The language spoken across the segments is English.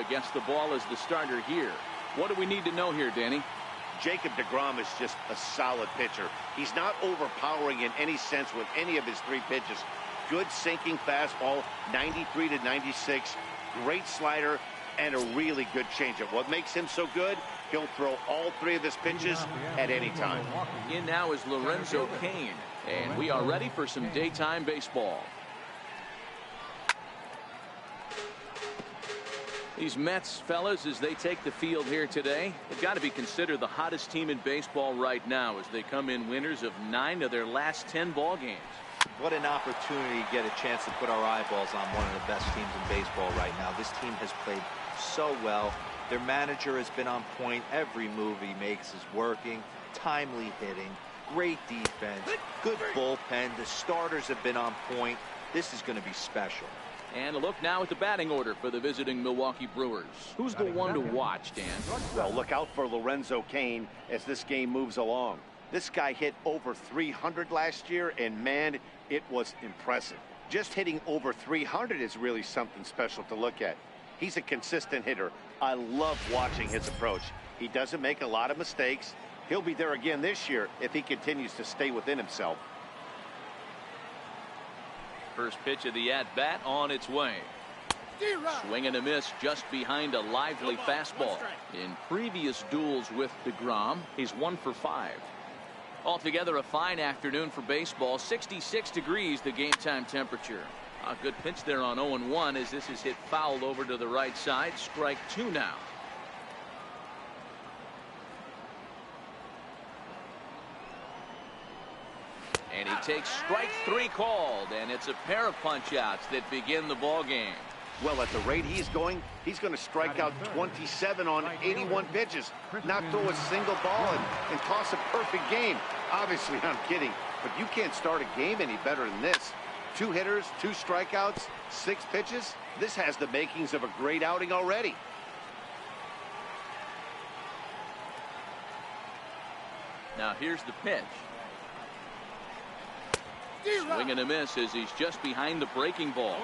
gets the ball as the starter here. What do we need to know here, Danny? Jacob deGrom is just a solid pitcher. He's not overpowering in any sense with any of his 3 pitches. Good sinking fastball, 93 to 96, great slider, and a really good changeup. What makes him so good? He'll throw all 3 of his pitches at any time. In now is Lorenzo Cain, and we are ready for some daytime baseball. These Mets, fellas, as they take the field here today, they've got to be considered the hottest team in baseball right now as they come in winners of 9 of their last 10 ball games. What an opportunity to get a chance to put our eyeballs on one of the best teams in baseball right now. This team has played so well. Their manager has been on point. Every move he makes is working. Timely hitting. Great defense. Good bullpen. The starters have been on point. This is going to be special. And a look now at the batting order for the visiting Milwaukee Brewers. Who's the one to watch, Dan? Well, look out for Lorenzo Cain as this game moves along. This guy hit over 300 last year, and man, it was impressive. Just hitting over 300 is really something special to look at. He's a consistent hitter. I love watching his approach. He doesn't make a lot of mistakes. He'll be there again this year if he continues to stay within himself. First pitch of the at-bat on its way. Swing and a miss just behind a lively fastball. In previous duels with deGrom, he's 1 for 5. Altogether, a fine afternoon for baseball. 66 degrees, the game time temperature. A good pitch there on 0-1 as this is hit foul over to the right side. Strike 2 now. And he takes strike 3 called, and it's a pair of punch-outs that begin the ball game. Well, at the rate he's going to strike out 27 on 81 pitches, not throw a single ball, and toss a perfect game. Obviously, I'm kidding, but you can't start a game any better than this. 2 hitters, 2 strikeouts, 6 pitches. This has the makings of a great outing already. Now here's the pitch. Swing and a miss as he's just behind the breaking ball.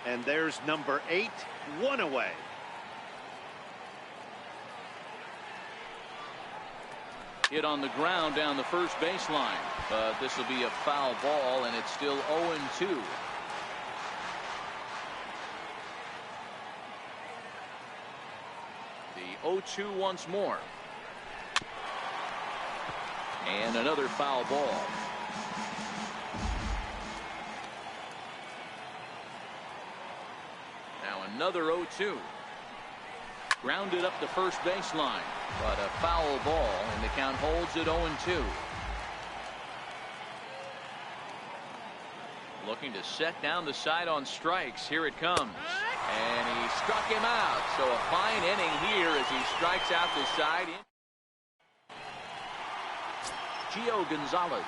And there's number 8, 1 away. Hit on the ground down the first baseline. But this will be a foul ball, and it's still 0-2. The 0-2 once more. And another foul ball. Another 0-2. Grounded up the first baseline, but a foul ball, and the count holds at 0-2. Looking to set down the side on strikes. Here it comes. And he struck him out. So a fine inning here as he strikes out the side. Gio Gonzalez,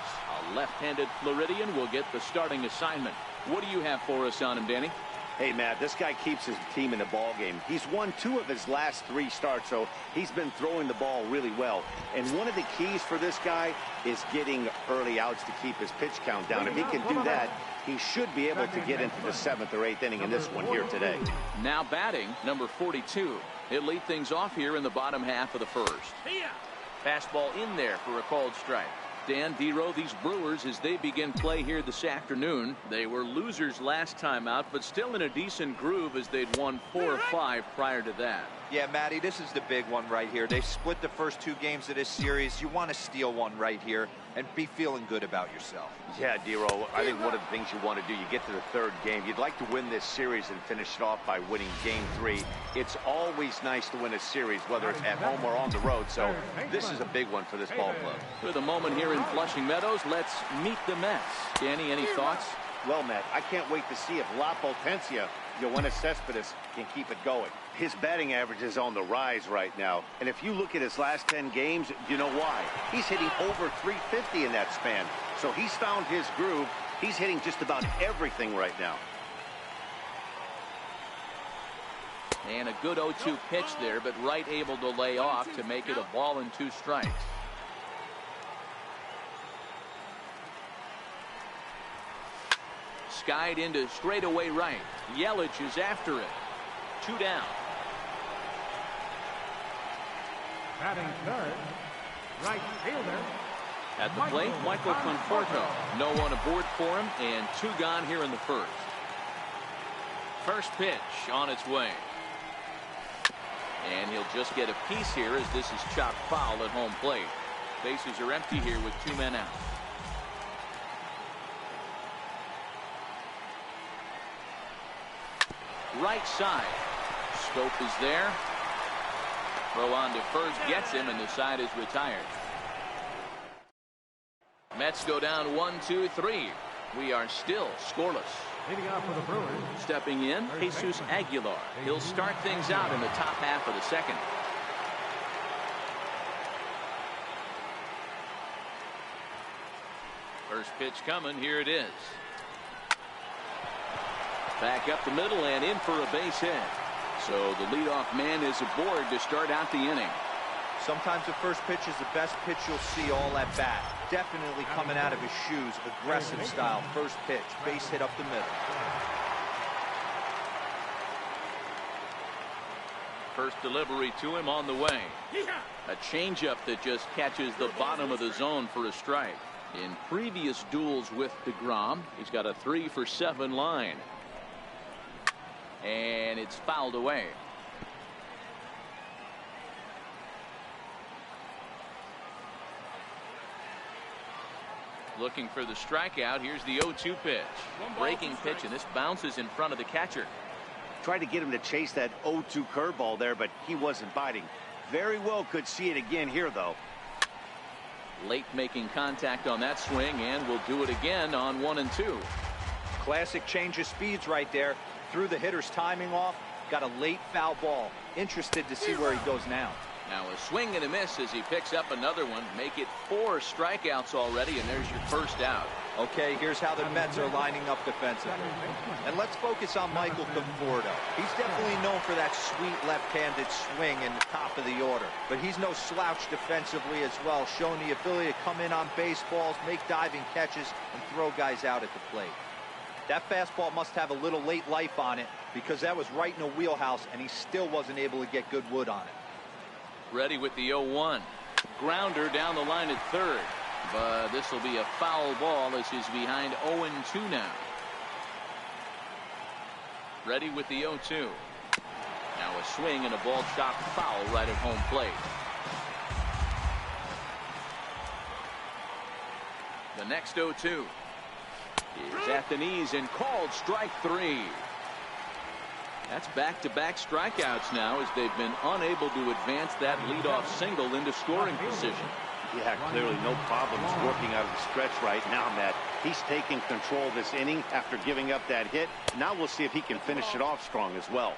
a left-handed Floridian, will get the starting assignment. What do you have for us on him, Danny? Hey, Matt, this guy keeps his team in the ball game. He's won 2 of his last 3 starts, so he's been throwing the ball really well. And one of the keys for this guy is getting early outs to keep his pitch count down. If he can do that, he should be able to get into the 7th or 8th inning in this one here today. Now batting, number 42. He'll lead things off here in the bottom half of the first. Fastball in there for a called strike. Dan, D-Row, these Brewers, as they begin play here this afternoon, they were losers last time out, but still in a decent groove as they'd won 4 or 5 prior to that. Yeah, Matty, this is the big one right here. They split the first 2 games of this series. You want to steal one right here and be feeling good about yourself. Yeah, D-Row, I think one of the things you want to do, you get to the 3rd game, you'd like to win this series and finish it off by winning game 3. It's always nice to win a series, whether it's at home or on the road, so this is a big one for this ball club. For the moment here in Flushing Meadows, let's meet the Mets. Danny, any thoughts? Well, Matt, I can't wait to see if La Potencia, Yoenis Cespedes, can keep it going. His batting average is on the rise right now. And if you look at his last 10 games, you know why. He's hitting over 350 in that span. So he's found his groove. He's hitting just about everything right now. And a good 0-2 pitch there, but Wright able to lay off to make it a ball and 2 strikes. Skied into straightaway right. Yelich is after it. 2 down. Batting third, right fielder. At the plate, Michael Conforto. No one aboard for him, and 2 gone here in the first. First pitch on its way. And he'll just get a piece here as this is chopped foul at home plate. Bases are empty here with 2 men out. Right side. Scope is there. Throw on to first gets him, and the side is retired. Mets go down 1-2-3. We are still scoreless. Leading off for the Brewers. Stepping in, Jesus Aguilar. He'll start things out in the top half of the second. First pitch coming. Here it is. Back up the middle and in for a base hit. So the leadoff man is aboard to start out the inning. Sometimes the first pitch is the best pitch you'll see all at bat. Definitely coming out of his shoes. Aggressive style. First pitch. Base hit up the middle. First delivery to him on the way. A changeup that just catches the bottom of the zone for a strike. In previous duels with DeGrom, he's got a 3-for-7 line. And it's fouled away. Looking for the strikeout. Here's the 0-2 pitch. Breaking pitch, and this bounces in front of the catcher. Tried to get him to chase that 0-2 curveball there, but he wasn't biting. Very well could see it again here, though. Late making contact on that swing, and will do it again on 1 and 2. Classic change of speeds right there. Threw the hitter's timing off. Got a late foul ball. Interested to see where he goes now. Now a swing and a miss as he picks up another one. Make it 4 strikeouts already, and there's your first out. Okay, here's how the Mets are lining up defensively. And let's focus on Michael Conforto. He's definitely known for that sweet left-handed swing in the top of the order. But he's no slouch defensively as well, showing the ability to come in on baseballs, make diving catches, and throw guys out at the plate. That fastball must have a little late life on it, because that was right in the wheelhouse, and he still wasn't able to get good wood on it. Ready with the 0-1. Grounder down the line at third. But this will be a foul ball as he's behind 0-2 now. Ready with the 0-2. Now a swing and a ball chopped foul right at home plate. The next 0-2 is at the knees and called strike 3. That's back-to-back strikeouts now as they've been unable to advance that leadoff single into scoring position. Yeah, clearly no problems working out of the stretch right now, Matt. He's taking control of this inning after giving up that hit. Now we'll see if he can finish it off strong as well.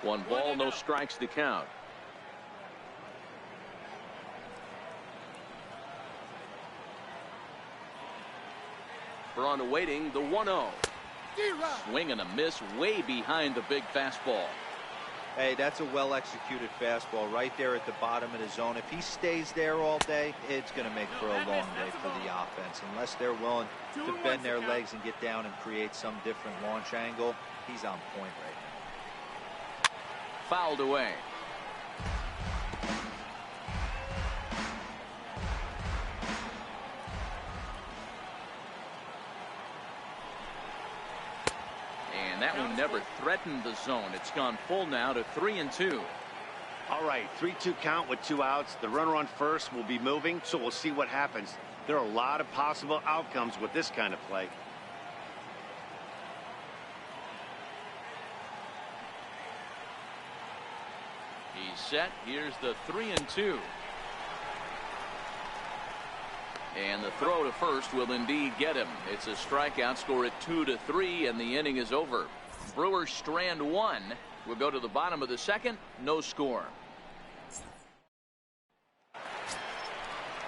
One ball, no strikes to count. We're on to waiting the 1-0. Swing and a miss way behind the big fastball. Hey, that's a well-executed fastball right there at the bottom of the zone. If he stays there all day, it's going to make for a long day for the offense. Unless they're willing to bend their legs and get down and create some different launch angle, he's on point right now. Fouled away. And that one never threatened the zone. It's gone full now to 3-2. All right, 3-2 count with 2 outs. The runner on first will be moving, so we'll see what happens. There are a lot of possible outcomes with this kind of play. He's set. Here's the 3-2. And the throw to first will indeed get him. It's a strikeout. Score at 2-3, and the inning is over. Brewers strand 1. We'll go to the bottom of the second. No score.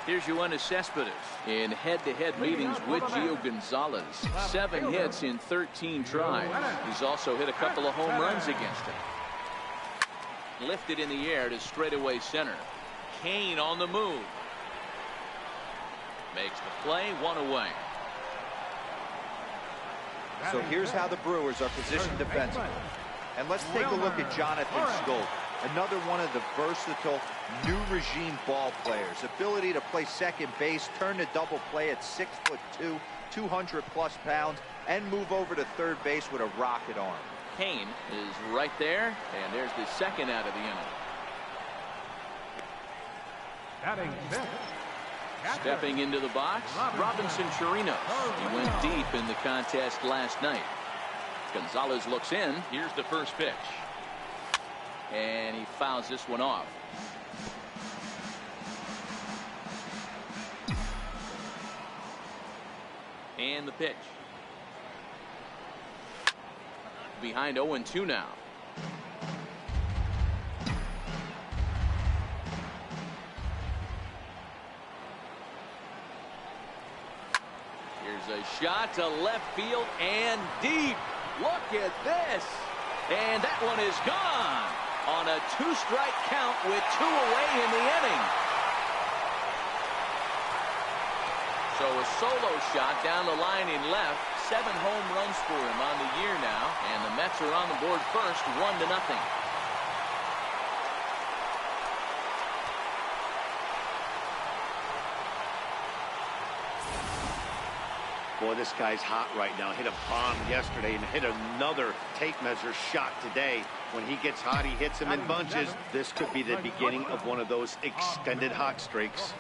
Here's Yoenis Cespedes in head-to-head meetings with Gio Gonzalez. 7 hits in 13 tries. He's also hit a couple of home runs against him. Lifted in the air to straightaway center. Kane on the move. Makes the play, 1 away. So here's how the Brewers are positioned defensively. And let's take a look at Jonathan Schoop, another one of the versatile new regime ball players. Ability to play second base, turn to double play at 6'2", 200+ pounds, and move over to third base with a rocket arm. Kane is right there, and there's the second out of the inning. Batting fifth. Stepping into the box, Robinson Chirinos. He went deep in the contest last night. Gonzalez looks in. Here's the first pitch. And he fouls this one off. And the pitch. Behind 0-2 now. Here's a shot to left field and deep. Look at this. And that one is gone on a 2-strike count with 2 away in the inning. So a solo shot down the line in left. 7 home runs for him on the year now. And the Mets are on the board first, 1-0. Boy, this guy's hot right now. Hit a bomb yesterday and hit another tape measure shot today. When he gets hot, he hits them in bunches. This could be the beginning of one of those extended hot streaks.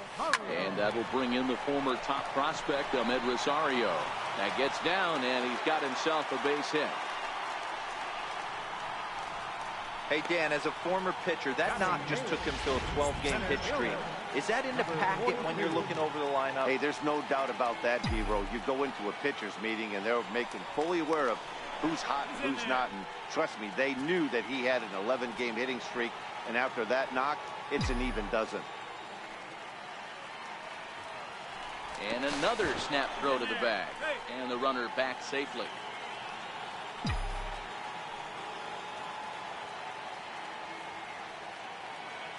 And that'll bring in the former top prospect, Ahmed Rosario. That gets down, and he's got himself a base hit. Hey, Dan, as a former pitcher, that knock just took him to a 12-game pitch streak. Is that in the packet when you're looking over the lineup? Hey, there's no doubt about that, Hero. You go into a pitcher's meeting, and they're making fully aware of who's hot and who's not. And trust me, they knew that he had an 11-game hitting streak. And after that knock, it's an even dozen. And another snap throw to the bag. And the runner back safely.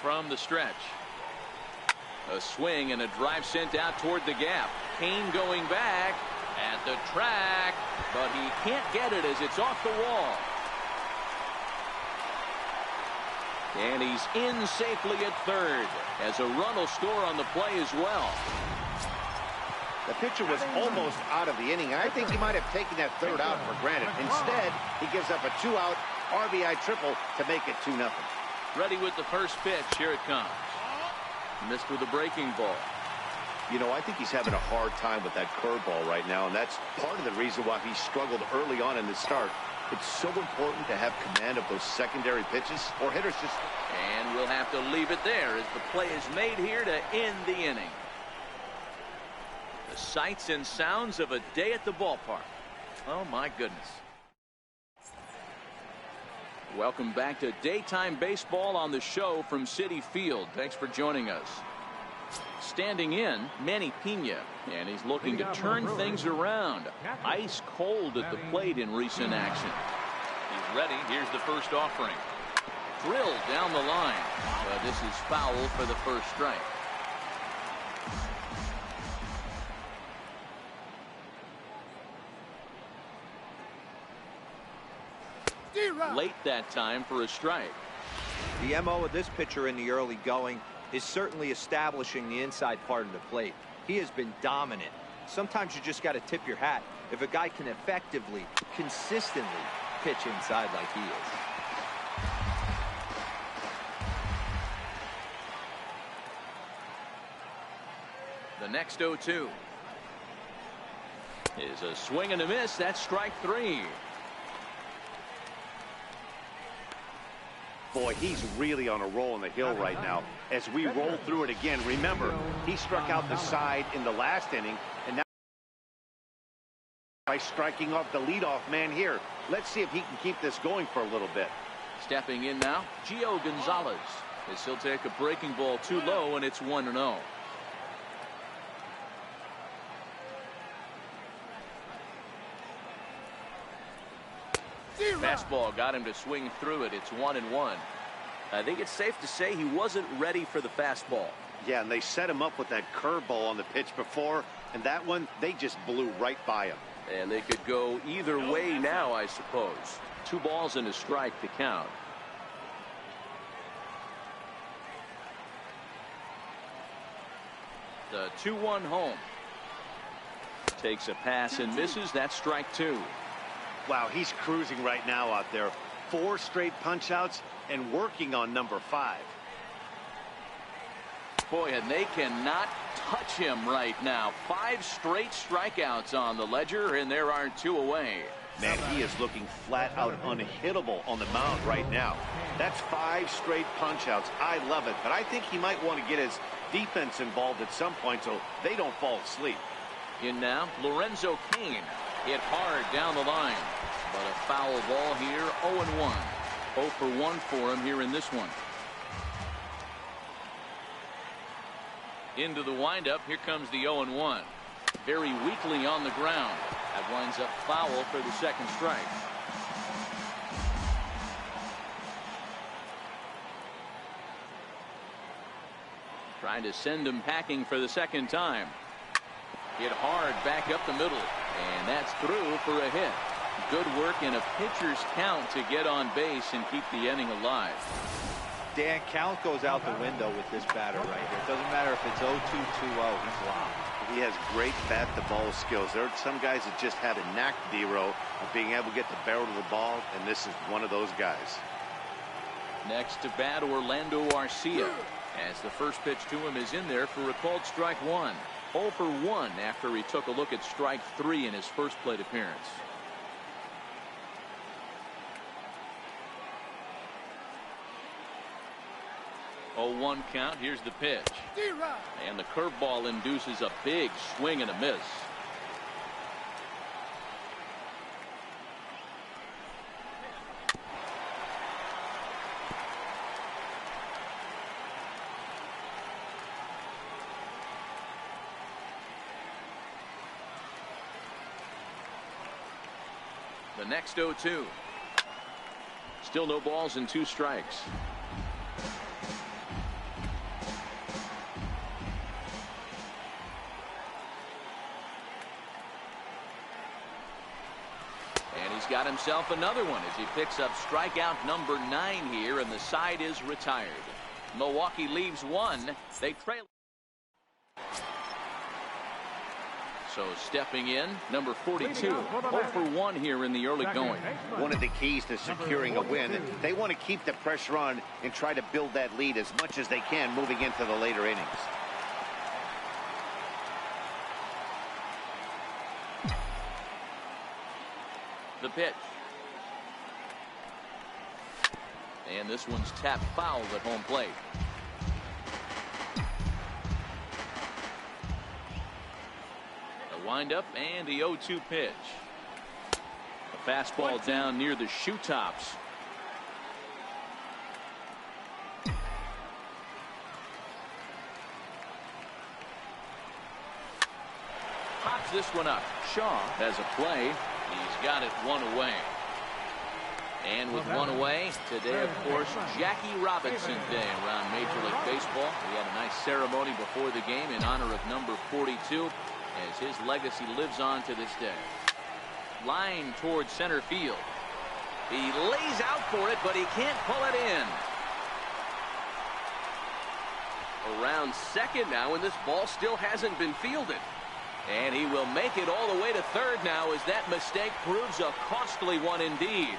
From the stretch. A swing and a drive sent out toward the gap. Kane going back at the track, but he can't get it as it's off the wall. And he's in safely at third as a run will score on the play as well. The pitcher was almost out of the inning. I think he might have taken that third out for granted. Instead, he gives up a 2-out RBI triple to make it 2-0. Ready with the first pitch. Here it comes. Missed with a breaking ball. You know, I think he's having a hard time with that curveball right now, and that's part of the reason why he struggled early on in the start. It's so important to have command of those secondary pitches, or hitters just... And we'll have to leave it there as the play is made here to end the inning. The sights and sounds of a day at the ballpark. Oh, my goodness. Welcome back to daytime baseball on the show from Citi Field. Thanks for joining us. Standing in, Manny Pena, and he's looking to turn things around. Ice cold at the plate in recent action. He's ready. Here's the first offering. Drilled down the line. But this is foul for the first strike. Late that time for a strike. The MO of this pitcher in the early going is certainly establishing the inside part of the plate. He has been dominant. Sometimes you just got to tip your hat if a guy can effectively, consistently pitch inside like he is. The next 0-2 is a swing and a miss. That's strike 3. Boy, he's really on a roll on the hill right now. As we roll through it again, remember, he struck out the side in the last inning, and now by striking off the leadoff man here. Let's see if he can keep this going for a little bit. Stepping in now, Gio Gonzalez. As he'll take a breaking ball too low, and it's 1-0. Fastball got him to swing through it. It's 1-1. I think it's safe to say he wasn't ready for the fastball. Yeah, and they set him up with that curveball on the pitch before, and that one, they just blew right by him. And they could go either way now, I suppose. 2 balls and a strike to count. The 2-1 home. Takes a pass and misses. That's strike 2. Wow, he's cruising right now out there. 4 straight punch-outs and working on number 5. Boy, and they cannot touch him right now. 5 straight strikeouts on the ledger, and there are 2 away. Man, he is looking flat out unhittable on the mound right now. That's 5 straight punch-outs. I love it, but I think he might want to get his defense involved at some point so they don't fall asleep. In now, Lorenzo Cain. Hit hard down the line, but a foul ball here. 0-1. 0 for 1 for him here in this one. Into the windup. Here comes the 0-1. Very weakly on the ground. That winds up foul for the second strike. Trying to send him packing for the second time. Hit hard back up the middle. And that's through for a hit. Good work in a pitcher's count to get on base and keep the inning alive. Dan, count goes out the window with this batter right here. It doesn't matter if it's 0-2, 2-0. He's locked. He has great bat-to-ball skills. There are some guys that just have a knack, D-Row, of being able to get the barrel to the ball, and this is one of those guys. Next to bat, Orlando Arcia. As the first pitch to him is in there for a called strike 1. 0 for 1 after he took a look at strike 3 in his first plate appearance. Oh, 1 count. Here's the pitch. And the curveball induces a big swing and a miss. The next 0-2. Still no balls and 2 strikes. And he's got himself another one as he picks up strikeout number 9 here, and the side is retired. Milwaukee leaves 1. They trail. So stepping in, number 42, 0 for 1 here in the early going. One of the keys to securing a win, they want to keep the pressure on and try to build that lead as much as they can moving into the later innings. The pitch. And this one's tapped foul at home plate. Windup and the 0-2 pitch. A fastball down near the shoe tops. Pops this one up. Shaw has a play. He's got it one away. And with one away, today, of course, Jackie Robinson Day around Major League Baseball. We had a nice ceremony before the game in honor of number 42 as his legacy lives on to this day. Line towards center field. He lays out for it, but he can't pull it in. Around second now, and this ball still hasn't been fielded. And he will make it all the way to third now as that mistake proves a costly one indeed.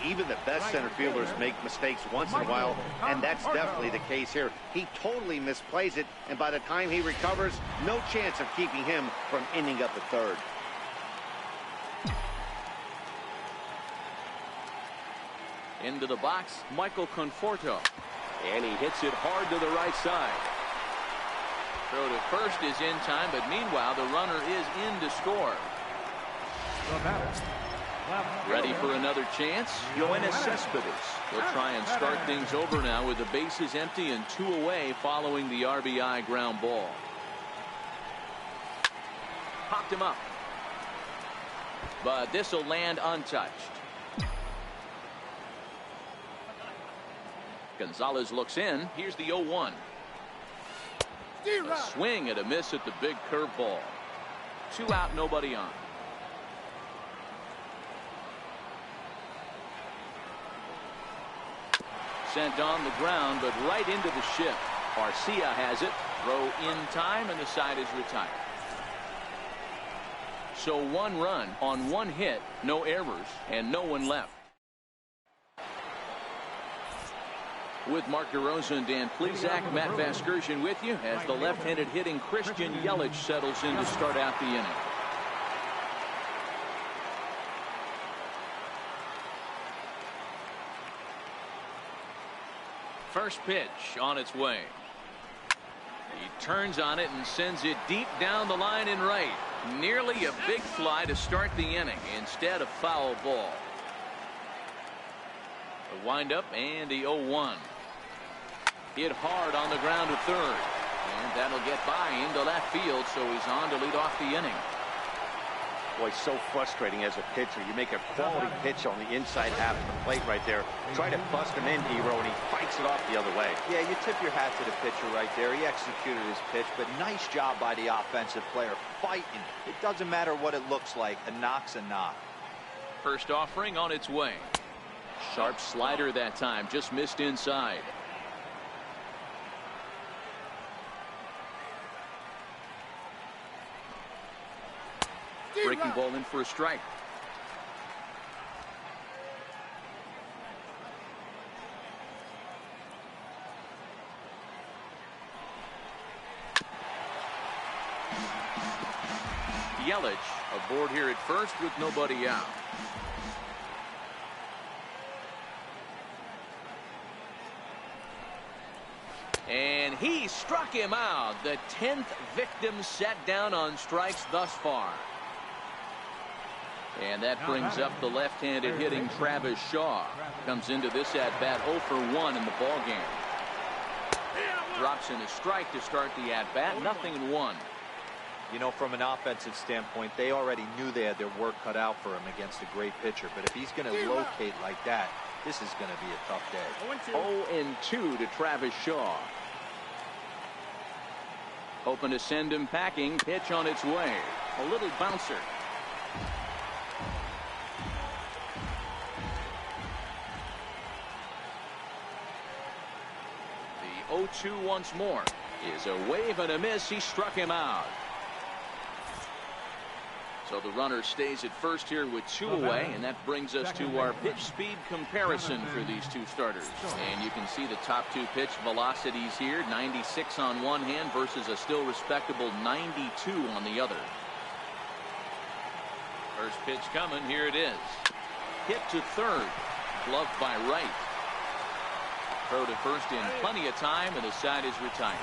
Even the best center fielders make mistakes once in a while, and that's definitely the case here. He totally misplays it, and by the time he recovers, no chance of keeping him from ending up at third. Into the box, Michael Conforto. And he hits it hard to the right side. Throw to first is in time, but meanwhile the runner is in to score. Ready for another chance? Yoenis Cespedes. He'll try and start things over now with the bases empty and 2 away following the RBI ground ball. Popped him up. But this will land untouched. Gonzalez looks in. Here's the 0-1. A swing and a miss at the big curveball. 2 out, nobody on. Sent on the ground, but right into the ship. Garcia has it. Throw in time, and the side is retired. So 1 run on 1 hit, no errors, and no one left. With Mark DeRosa and Dan Plesac, Matt Vasgersian with you as the left-handed hitting Christian Yelich settles in to start out the inning. First pitch on its way. He turns on it and sends it deep down the line in right. Nearly a big fly to start the inning. Instead, a foul ball. The windup and the 0-1. Hit hard on the ground to third. And that'll get by into left field, so he's on to lead off the inning. Boy, so frustrating as a pitcher. You make a quality pitch on the inside half of the plate right there. Try to bust him in, Hero, and he fights it off the other way. Yeah, you tip your hat to the pitcher right there. He executed his pitch, but nice job by the offensive player fighting. It doesn't matter what it looks like. A knock's a knock. First offering on its way. Sharp slider that time, just missed inside. Breaking ball in for a strike. Yelich aboard here at first with nobody out. And he struck him out. The 10th victim set down on strikes thus far. And that brings up the left-handed hitting Travis Shaw. Comes into this at-bat 0 for 1 in the ballgame. Drops in a strike to start the at-bat. 0-1. You know, from an offensive standpoint, they already knew they had their work cut out for him against a great pitcher. But if he's going to locate like that, this is going to be a tough day. 0-2 to Travis Shaw. Hoping to send him packing. Pitch on its way. A little bouncer. The 0-2 once more is a wave and a miss. He struck him out. So the runner stays at first here with 2 away, and that brings us to our pitch speed comparison for these 2 starters. And you can see the top 2 pitch velocities here. 96 on one hand versus a still respectable 92 on the other. First pitch coming. Here it is. Hit to third. Gloved by right. Throw to first in plenty of time, and the side is retired.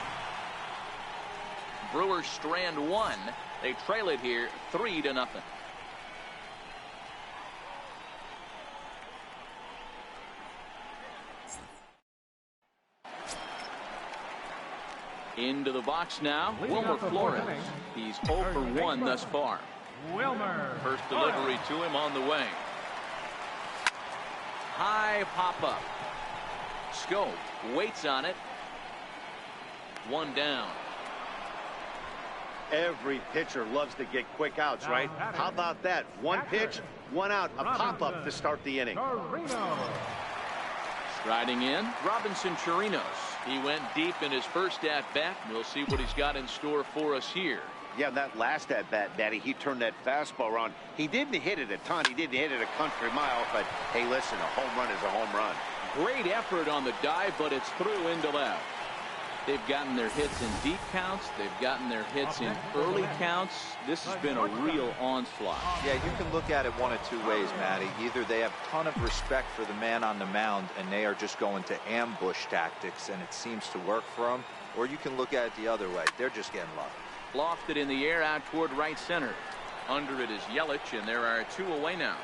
Brewers strand 1. They trail it here 3-0. Into the box now, Leading Wilmer off the Flores. fourth inning, He's 0 for 1 thus far. Wilmer. First delivery to him on the way. High pop-up. Scope waits on it. One down. Every pitcher loves to get quick outs, right? How about that? One pitch, one out, a pop-up to start the inning. Striding in, Robinson Chirinos. He went deep in his first at-bat. We'll see what he's got in store for us here. Yeah, that last at-bat, Daddy, he turned that fastball around. He didn't hit it a ton. He didn't hit it a country mile, but, hey, listen, a home run is a home run. Great effort on the dive, but it's through into left. They've gotten their hits in deep counts. They've gotten their hits in early counts. This has been a real onslaught. Yeah, you can look at it one of two ways, Matty. Either they have a ton of respect for the man on the mound and they are just going to ambush tactics and it seems to work for them, or you can look at it the other way. They're just getting lucky. Lofted in the air out toward right center. Under it is Yelich, and there are two away now.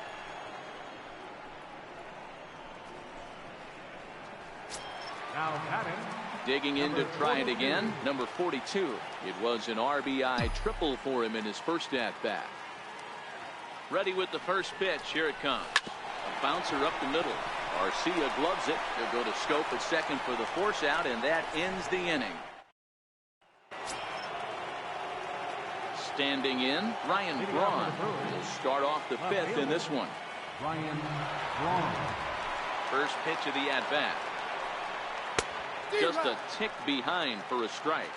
Now batting. Digging in to try it again, number 42. It was an RBI triple for him in his first at-bat. Ready with the first pitch. Here it comes. A bouncer up the middle. Garcia gloves it. He'll go to Scope at second for the force out, and that ends the inning. Standing in, Ryan Braun. He'll start off the fifth in this one. Ryan Braun. First pitch of the at-bat. Just a tick behind for a strike.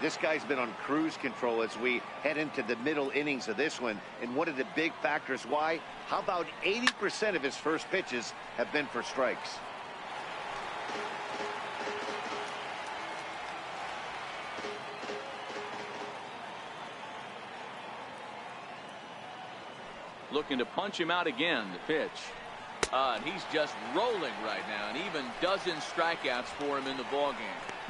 This guy's been on cruise control as we head into the middle innings of this one. And one of the big factors why, how about 80% of his first pitches have been for strikes? Looking to punch him out again. The pitch. And he's just rolling right now, and even dozen strikeouts for him in the ballgame.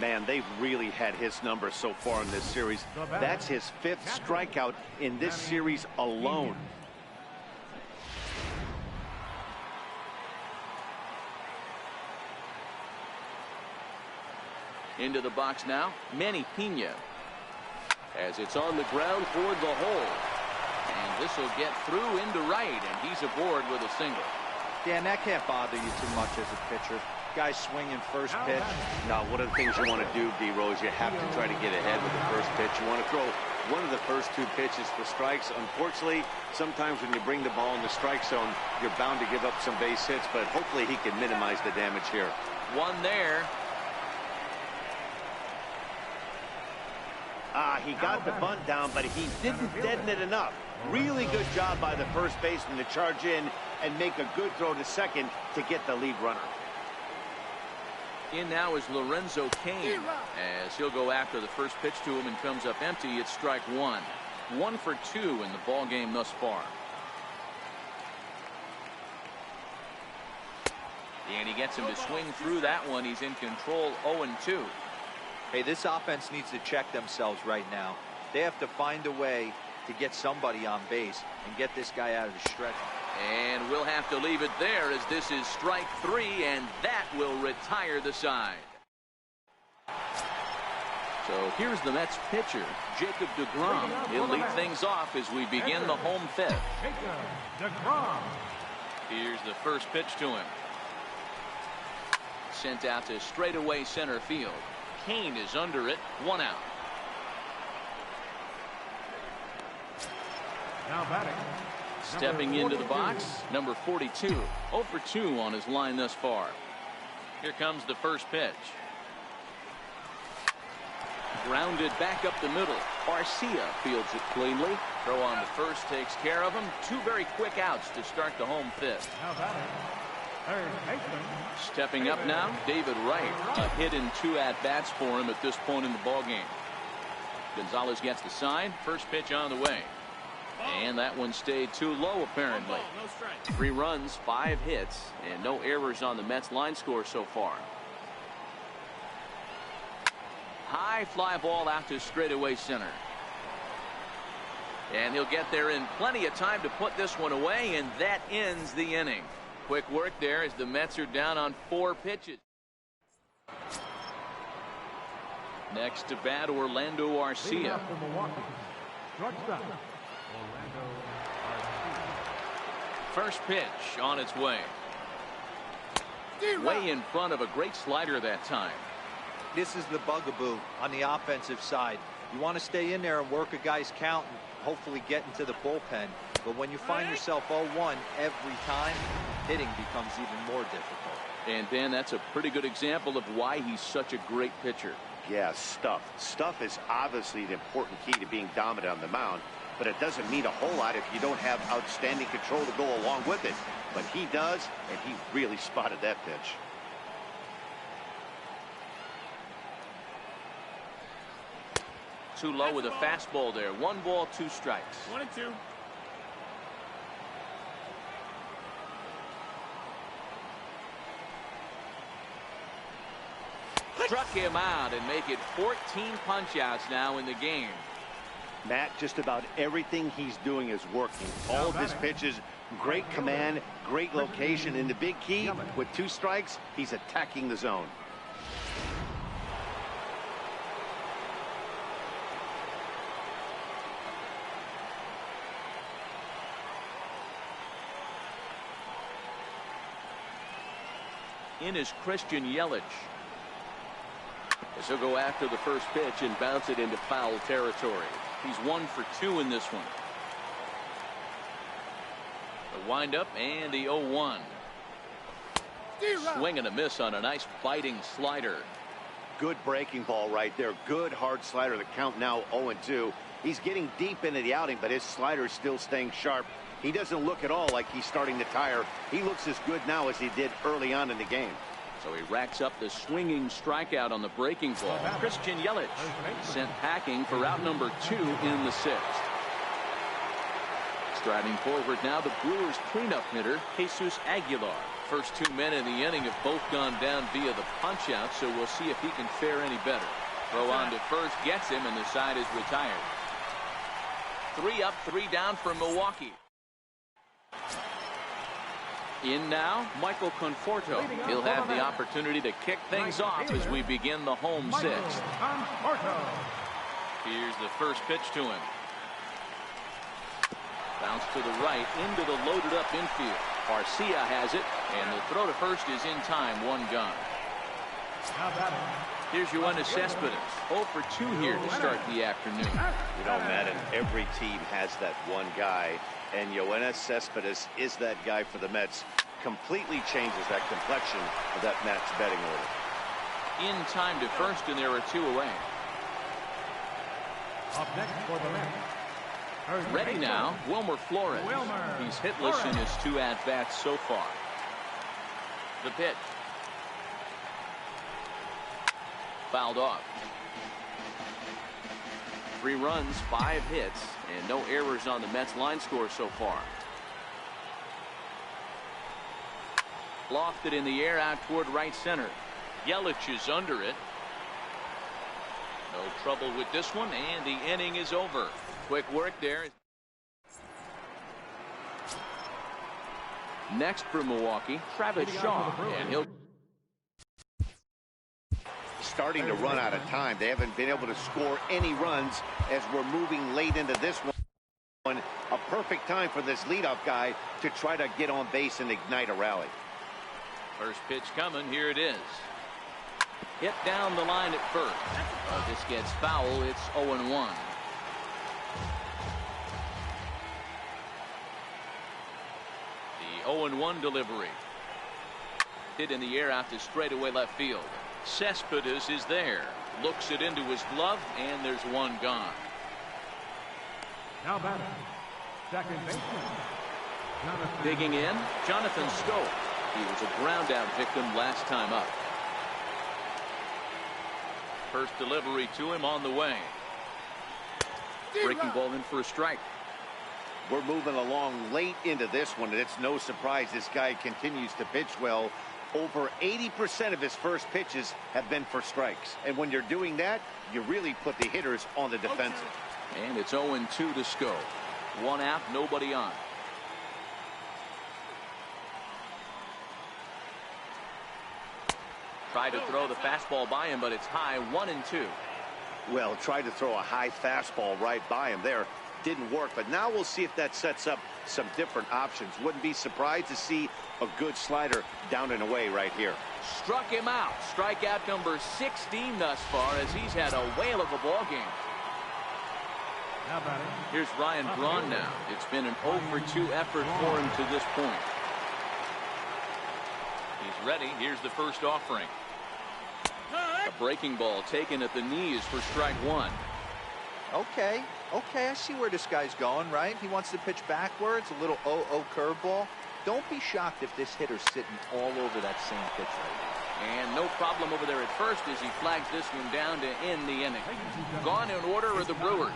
Man, they've really had his number so far in this series. That's his fifth strikeout in this series alone. Into the box now, Manny Pena. As it's on the ground toward the hole. And this will get through into right, and he's aboard with a single. Yeah, and that can't bother you too much as a pitcher. Guys swinging first pitch. Now, one of the things you want to do, D-Rose, you have to try to get ahead with the first pitch. You want to throw one of the first two pitches for strikes. Unfortunately, sometimes when you bring the ball in the strike zone, you're bound to give up some base hits, but hopefully he can minimize the damage here. One there. He got the bunt down, but he didn't deaden it enough. Really good job by the first baseman to charge in and make a good throw to second to get the lead runner. In now is Lorenzo Cain, as he'll go after the first pitch to him and comes up empty. It's strike one. 1 for 2 in the ball game thus far. And he gets him to swing through that one. He's in control. 0-2. Hey, this offense needs to check themselves right now. They have to find a way to get somebody on base and get this guy out of the stretch. And we'll have to leave it there, as this is strike 3, and that will retire the side. So here's the Mets pitcher, Jacob deGrom. He'll lead things off as we begin the home fifth. Jacob deGrom. Here's the first pitch to him. Sent out to straightaway center field. Cain is under it. 1 out. Now batting. Stepping into the box, number 42. 0 for 2 on his line thus far. Here comes the first pitch. Grounded back up the middle. Garcia fields it cleanly. Throw on the first takes care of him. 2 very quick outs to start the home fifth. Now batting. Third baseman. Stepping up now, David Wright. A hit in 2 at-bats for him at this point in the ballgame. Gonzalez gets the sign. First pitch on the way. And that one stayed too low, apparently. 3 runs, 5 hits, and no errors on the Mets line score so far. High fly ball out to straightaway center. And he'll get there in plenty of time to put this one away, and that ends the inning. Quick work there as the Mets are down on 4 pitches. Next to bat, Orlando Leading Arcia. up for Milwaukee. Shortstop, Orlando Arcia. First pitch on its way. Way in front of a great slider that time. This is the bugaboo on the offensive side. You want to stay in there and work a guy's count and hopefully get into the bullpen. But when you find yourself 0-1 every time, hitting becomes even more difficult. And Dan, that's a pretty good example of why he's such a great pitcher. Yeah, stuff. Stuff is obviously an important key to being dominant on the mound, but it doesn't mean a whole lot if you don't have outstanding control to go along with it. But he does, and he really spotted that pitch. Too low with a fastball there. 1 ball, 2 strikes. 1-2. Struck him out and make it 14 punch-outs now in the game. Matt, just about everything he's doing is working. All of his pitches, great command, great location, and the big key, with 2 strikes, he's attacking the zone. In is Christian Yelich. As he'll go after the first pitch and bounce it into foul territory. He's 1 for 2 in this one. The windup and the 0-1. Swing and a miss on a nice biting slider. Good breaking ball right there. Good hard slider. The count now 0-2. He's getting deep into the outing, but his slider is still staying sharp. He doesn't look at all like he's starting to tire. He looks as good now as he did early on in the game. So he racks up the swinging strikeout on the breaking ball. Christian Yelich sent packing for out number 2 in the 6th. Striding forward now, the Brewers cleanup hitter, Jesus Aguilar. First 2 men in the inning have both gone down via the punch-out, so we'll see if he can fare any better. Throw on to first gets him, and the side is retired. 3 up, 3 down for Milwaukee. In now, Michael Conforto. He'll have the opportunity to kick things off as we begin the home 6th. Here's the first pitch to him. Bounce to the right into the loaded up infield. Arcia has it, and the throw to first is in time. 1 gone. Here's Yoenis Cespedes. 0 for 2 here to start the afternoon. You know, Madden, every team has that one guy, and Yoenis Cespedes is that guy for the Mets. Completely changes that complexion of that Mets betting order. In time to first, and there are 2 away. Up next for the Mets. Ready now, Wilmer Flores. He's hitless in his 2 at-bats so far. The pitch. Fouled off. 3 runs, 5 hits, and no errors on the Mets line score so far. Lofted in the air out toward right center. Yelich is under it. No trouble with this one, and the inning is over. Quick work there. Next for Milwaukee, Travis Shaw, and he'll starting to run out of time. They haven't been able to score any runs as we're moving late into this one. A perfect time for this leadoff guy to try to get on base and ignite a rally. First pitch coming. Here it is. Hit down the line at first. This gets foul. It's 0-1. The 0-1 delivery. Hit in the air out to straightaway left field. Cespedes is there. Looks it into his glove, and there's 1 gone. Now batting, second baseman. Digging in, Jonathan Schoop. He was a ground out victim last time up. First delivery to him on the way. Breaking ball in for a strike. We're moving along late into this one, and it's no surprise this guy continues to pitch well. Over 80% of his first pitches have been for strikes. And when you're doing that, you really put the hitters on the defensive. And it's 0-2 to Schoop. 1 out, nobody on. Tried to throw the fastball by him, but it's high. 1-2. Well, tried to throw a high fastball right by him there. Didn't work, but now we'll see if that sets up some different options. Wouldn't be surprised to see a good slider down and away right here. Struck him out. Strikeout number 16 thus far as he's had a whale of a ball game. Here's Ryan Braun now. It's been an 0 for 2 effort for him to this point. He's ready. Here's the first offering. A breaking ball taken at the knees for strike one. Okay, I see where this guy's going, right? He wants to pitch backwards, a little 0-0 curveball. Don't be shocked if this hitter's sitting all over that same pitch right now. And no problem over there at first as he flags this one down to end the inning. Gone in order are the Brewers.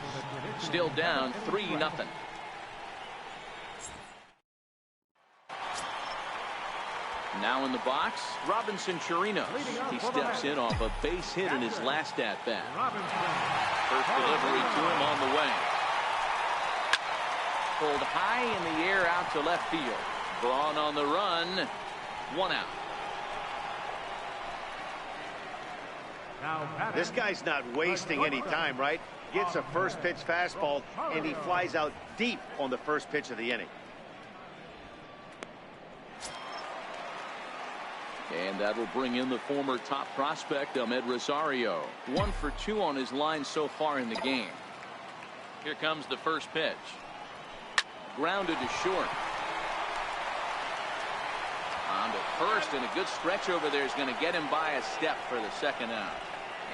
Still down 3-0. Now in the box, Robinson Chirinos. He steps in off a base hit in his last at-bat. First delivery to him on the way. Pulled high in the air out to left field. Braun on the run. 1 out. This guy's not wasting any time, right? Gets a first pitch fastball, and he flies out deep on the first pitch of the inning. And that'll bring in the former top prospect, Ahmed Rosario. 1 for 2 on his line so far in the game. Here comes the first pitch. Grounded to short. On to first, and a good stretch over there is going to get him by a step for the second out.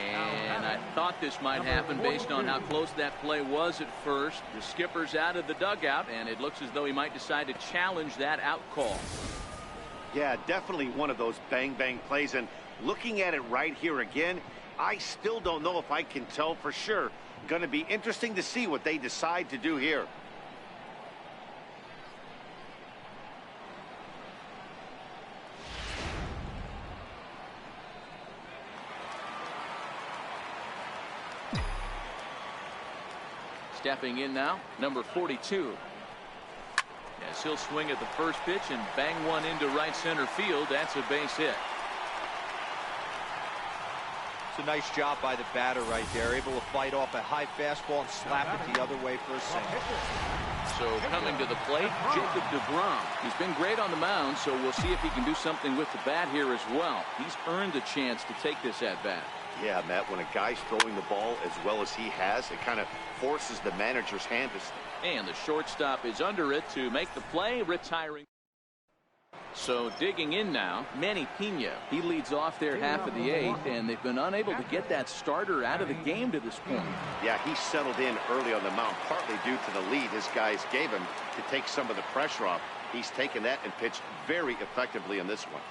And I thought this might happen based on how close that play was at first. The skipper's out of the dugout, and it looks as though he might decide to challenge that out call. Yeah, definitely one of those bang-bang plays. And looking at it right here again, I still don't know if I can tell for sure. Going to be interesting to see what they decide to do here. Stepping in now, number 42. Yes, he'll swing at the first pitch and bang one into right center field. That's a base hit. It's a nice job by the batter right there. Able to fight off a high fastball and slap it the other way for a single. So coming to the plate, Jacob deGrom. He's been great on the mound, so we'll see if he can do something with the bat here as well. He's earned a chance to take this at-bat. Yeah, Matt, when a guy's throwing the ball as well as he has, it kind of forces the manager's hand to stay. And the shortstop is under it to make the play, retiring. So digging in now, Manny Pena. He leads off their half of the 8th, and they've been unable to get that starter out of the game to this point. Yeah, he settled in early on the mound, partly due to the lead his guys gave him to take some of the pressure off. He's taken that and pitched very effectively in this one.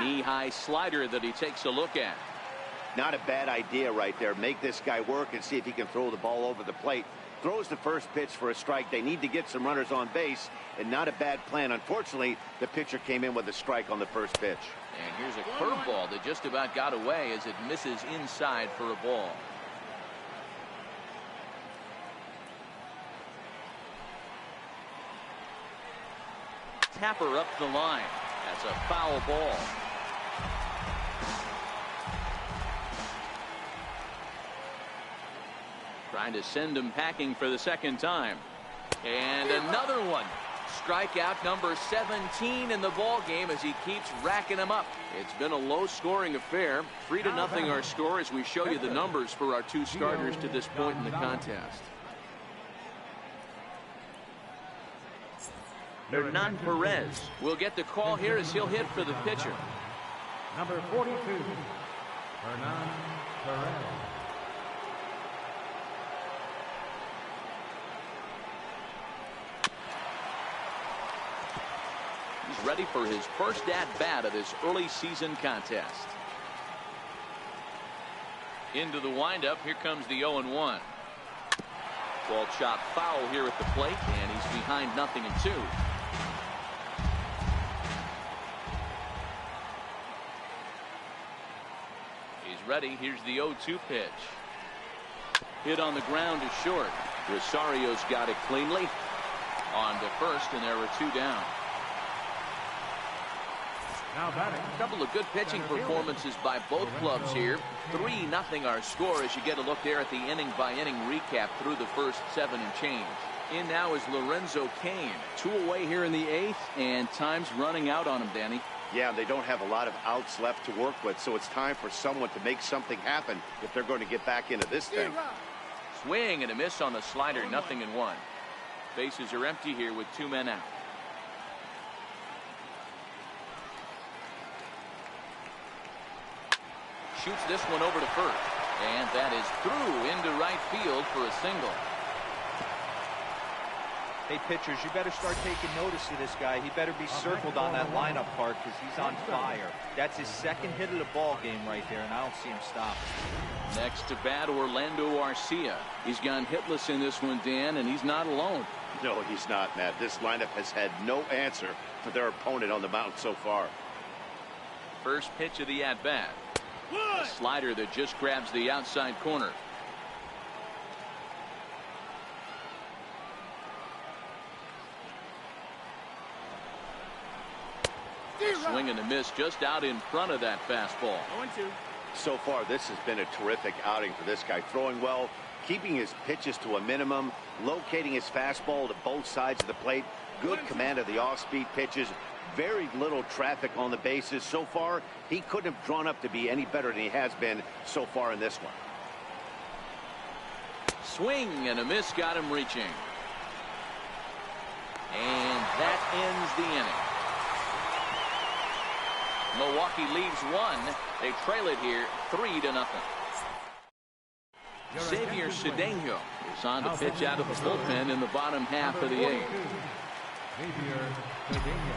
Knee-high slider that he takes a look at. Not a bad idea right there. Make this guy work and see if he can throw the ball over the plate. Throws the first pitch for a strike. They need to get some runners on base, and not a bad plan. Unfortunately, the pitcher came in with a strike on the first pitch. And here's a curveball that just about got away as it misses inside for a ball. Tapper up the line. That's a foul ball. Trying to send him packing for the second time. And another one. Strikeout number 17 in the ball game as he keeps racking them up. It's been a low-scoring affair. 3-0 our score as we show you the numbers for our two starters to this point in the contest. Hernan Perez will get the call here as he'll hit for the pitcher. Number 42, Hernan Perez. He's ready for his first at-bat of this early season contest. Into the windup. Here comes the 0-1. Ball shot foul here at the plate, and he's behind 0-2. He's ready. Here's the 0-2 pitch. Hit on the ground to short. Rosario's got it cleanly. On to first, and there are 2 down. Now batting. A couple of good pitching performances by both clubs here. 3-0 our score as you get a look there at the inning-by-inning recap through the first 7 and change. In now is Lorenzo Cain. 2 away here in the 8th, and time's running out on him, Danny. Yeah, they don't have a lot of outs left to work with, so it's time for someone to make something happen if they're going to get back into this thing. Swing and a miss on the slider, 0-1. Bases are empty here with 2 men out. Shoots this one over to first, and that is through into right field for a single. Hey, pitchers, you better start taking notice of this guy. He better be circled on that lineup card because he's on fire. That's his 2nd hit of the ball game right there, and I don't see him stopping. Next to bat, Orlando Arcia. He's gone hitless in this one, Dan, and he's not alone. No, he's not, Matt. This lineup has had no answer for their opponent on the mound so far. First pitch of the at-bat. A slider that just grabs the outside corner. Swing and a miss just out in front of that fastball. 0-2. So far, this has been a terrific outing for this guy. Throwing well, keeping his pitches to a minimum, locating his fastball to both sides of the plate, good command of the off-speed pitches, very little traffic on the bases. So far, he couldn't have drawn up to be any better than he has been so far in this one. Swing and a miss got him reaching. And that ends the inning. Milwaukee leads 1. They trail it here 3-0. Xavier Cedeno is on to pitch out of the bullpen in the bottom half of the 8th.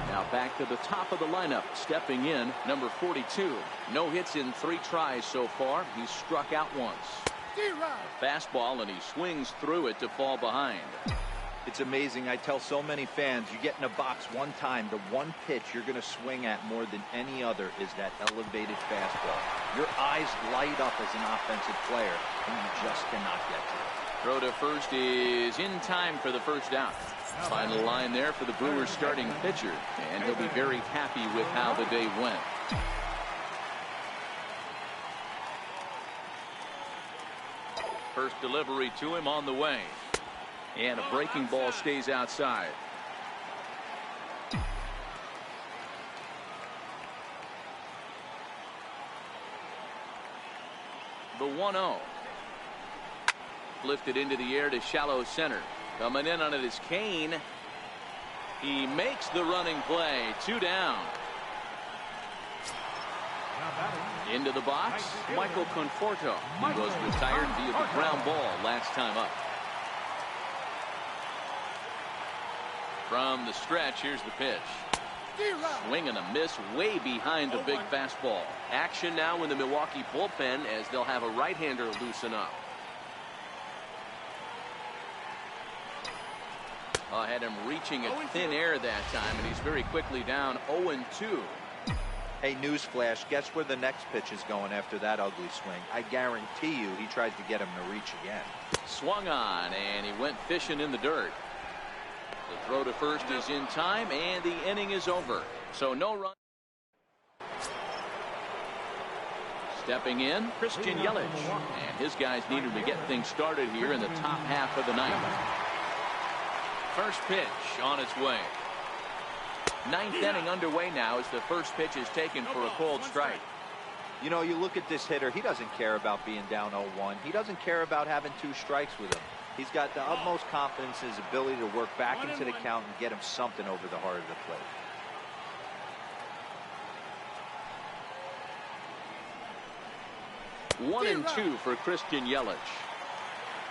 Now back to the top of the lineup, stepping in, number 42. No hits in 3 tries so far. He's struck out once. Fastball, and he swings through it to fall behind. It's amazing. I tell so many fans, you get in a box one time, the one pitch you're going to swing at more than any other is that elevated fastball. Your eyes light up as an offensive player, and you just cannot get to it. Throw to first is in time for the first out. Final line there for the Brewers starting pitcher, and he'll be very happy with how the day went. First delivery to him on the way. And a breaking ball stays outside. The 1-0. Lifted into the air to shallow center. Coming in on it is Cain. He makes the running play. 2 down. Into the box, Michael Conforto. He was retired via the ground ball last time up. From the stretch, here's the pitch. Swing and a miss way behind the big fastball. Action now in the Milwaukee bullpen as they'll have a right-hander loosen up. Had him reaching at thin air that time, and he's very quickly down 0-2. Hey, newsflash, guess where the next pitch is going after that ugly swing? I guarantee you he tries to get him to reach again. Swung on, and he went fishing in the dirt. The throw to first is in time, and the inning is over. So no run. Stepping in, Christian Yelich. And his guys need him to get things started here in the top half of the 9th. First pitch on its way. 9th inning underway now as the first pitch is taken for a cold strike. You know, you look at this hitter, he doesn't care about being down 0-1. He doesn't care about having 2 strikes with him. He's got the utmost confidence in his ability to work back into the count and get him something over the heart of the plate. 1-2 for Christian Yelich.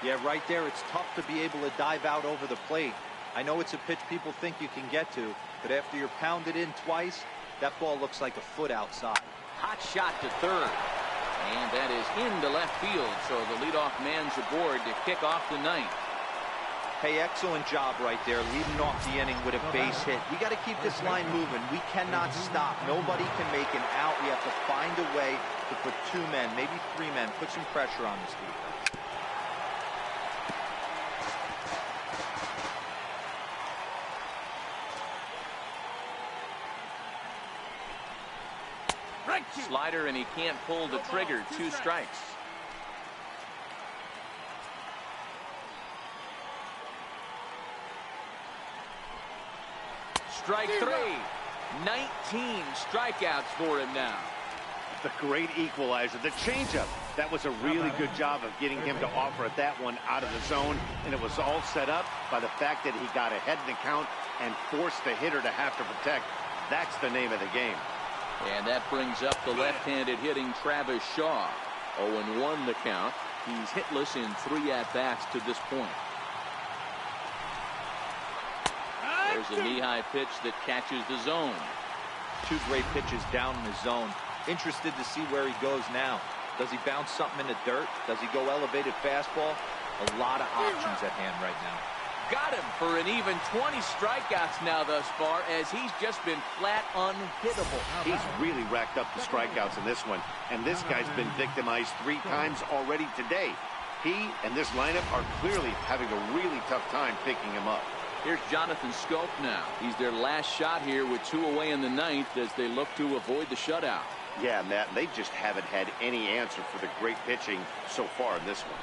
Yeah, right there, it's tough to be able to dive out over the plate. I know it's a pitch people think you can get to, but after you're pounded in twice, that ball looks like a foot outside. Hot shot to third. And that is into left field, so the leadoff man's aboard to kick off the 9th. Hey, excellent job right there, leading off the inning with a base hit. We got to keep this line moving. We cannot stop. Nobody can make an out. We have to find a way to put 2 men, maybe 3 men, put some pressure on this defense. Slider, and he can't pull the trigger. 2 strikes. Strike 3. 19 strikeouts for him now. The great equalizer, the changeup. That was a really good job of getting him to offer at that one out of the zone, and it was all set up by the fact that he got ahead in the count and forced the hitter to have to protect. That's the name of the game. And that brings up the left-handed hitting Travis Shaw. 0-1 the count. He's hitless in 3 at-bats to this point. There's a knee-high pitch that catches the zone. 2 great pitches down in the zone. Interested to see where he goes now. Does he bounce something in the dirt? Does he go elevated fastball? A lot of options at hand right now. Got him for an even 20 strikeouts now thus far, as he's just been flat unhittable. He's really racked up the strikeouts in this one, and this guy's been victimized 3 times already today. He and this lineup are clearly having a really tough time picking him up. Here's Jonathan Scope now. He's their last shot here with 2 away in the 9th as they look to avoid the shutout. Yeah, Matt, they just haven't had any answer for the great pitching so far in this one.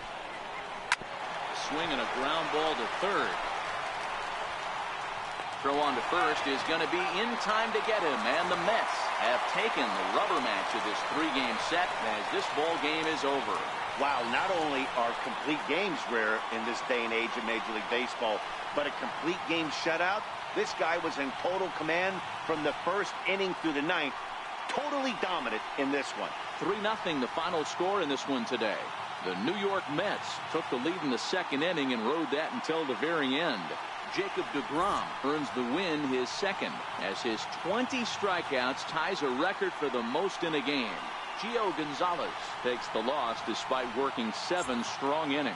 Swing and a ground ball to third. Throw on to first is going to be in time to get him, and the Mets have taken the rubber match of this 3-game set as this ball game is over. Wow, not only are complete games rare in this day and age of Major League Baseball, but a complete game shutout. This guy was in total command from the 1st inning through the 9th. Totally dominant in this one. 3-0 the final score in this one today. The New York Mets took the lead in the 2nd inning and rode that until the very end. Jacob deGrom earns the win, his 2nd, as his 20 strikeouts ties a record for the most in a game. Gio Gonzalez takes the loss despite working 7 strong innings.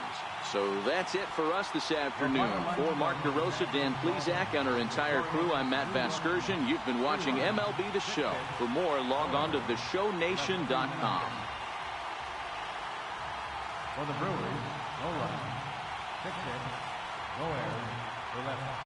So that's it for us this afternoon. For Mark DeRosa, Dan Plesac, and our entire crew, I'm Matt Vasgersian. You've been watching MLB The Show. For more, log on to theshownation.com. For the Brewers, no run, 6 hits, no errors, 11.